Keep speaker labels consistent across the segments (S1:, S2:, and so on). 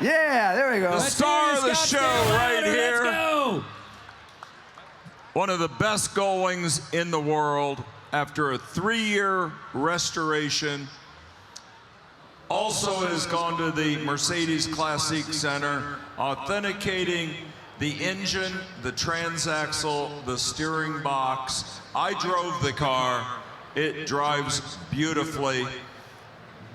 S1: Yeah, there we go.
S2: The star of the show right here.
S3: Let's go.
S2: One of the best Gullwings in the world after a 3-year restoration. Also has gone to the Mercedes Classic Center, authenticating the engine, the transaxle, the steering box. I drove the car. It drives beautifully.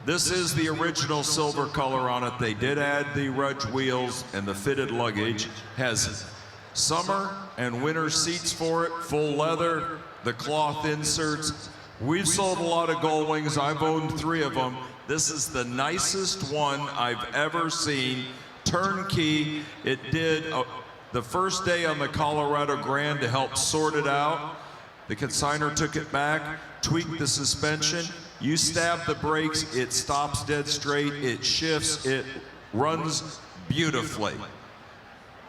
S2: This is the original silver color on it. They did add the Rudge wheels and the fitted luggage. Has summer and winter seats for it, full leather, the cloth inserts. We've sold a lot of Gullwings. I've owned 3 of them. This is the nicest one I've ever seen. Turnkey. It did the first day on the Colorado Grand to help sort it out. The consignor took it back, tweaked the suspension. You stab the brakes, it stops dead straight, it shifts, it runs beautifully.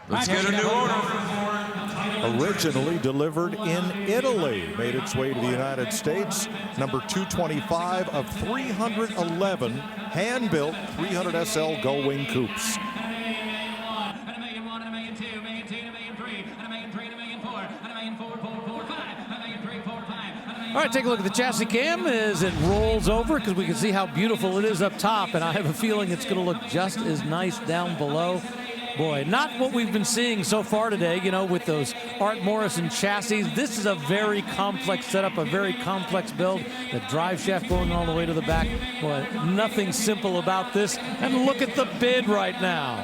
S2: Let's get a new owner.
S4: Originally delivered in Italy, made its way to the United States. Number 225 of 311 hand-built 300 SL Gullwing coupes.
S3: All right, take a look at the chassis cam as it rolls over, because we can see how beautiful it is up top, and I have a feeling it's going to look just as nice down below. Boy, not what we've been seeing so far today, you know, with those Art Morrison chassis. This is a very complex setup, a very complex build. The drive shaft going all the way to the back. Boy, nothing simple about this. And look at the bid right now.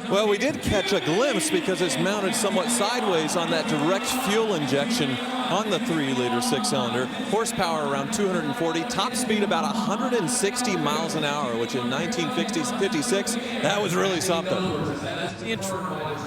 S5: Well, we did catch a glimpse because it's mounted somewhat sideways on that direct fuel injection on the 3-liter 6-cylinder. Horsepower around 240, top speed about 160 miles an hour, which in 1956, that was really something.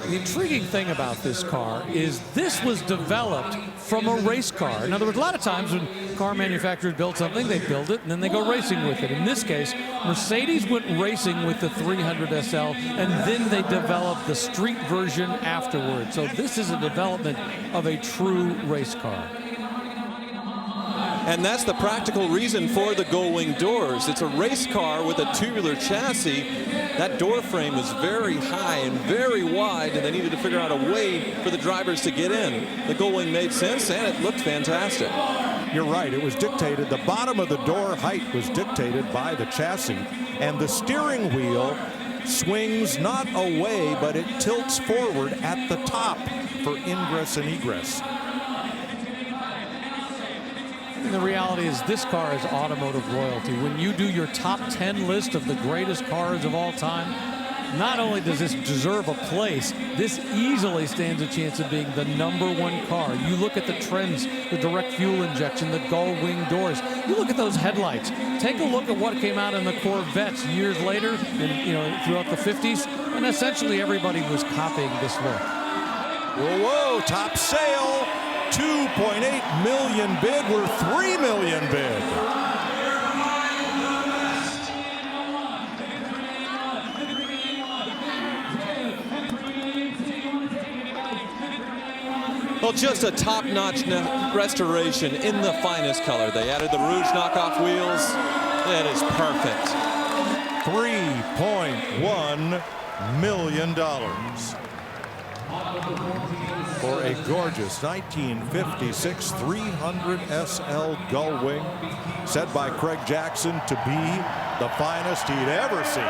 S3: The intriguing thing about this car is this was developed from a race car. In other words, a lot of times when car manufacturers build something, they build it and then they go racing with it. In this case, Mercedes went racing with the 300 SL and then they developed the street version afterwards. So this is a development of a true race car.
S5: And that's the practical reason for the Gullwing doors. It's a race car with a tubular chassis. That door frame is very high and very wide, and they needed to figure out a way for the drivers to get in. The Gullwing made sense, and it looked fantastic.
S4: You're right, it was dictated. The bottom of the door height was dictated by the chassis, and the steering wheel swings not away, but it tilts forward at the top for ingress and egress.
S3: And the reality is this car is automotive royalty. When you do your top 10 list of the greatest cars of all time, not only does this deserve a place, this easily stands a chance of being the #1 car. You look at the trends, the direct fuel injection, the Gullwing doors. You look at those headlights. Take a look at what came out in the Corvettes years later, and you know, throughout the 50s, and essentially everybody was copying this look.
S4: Whoa, whoa, top sale. 2.8 million bid, we're 3 million bid.
S5: Well, just a top-notch restoration in the finest color. They added the Rouge knockoff wheels. That is perfect.
S4: $3.1 million. For a gorgeous 1956 300 SL Gullwing, said by Craig Jackson to be the finest he'd ever seen.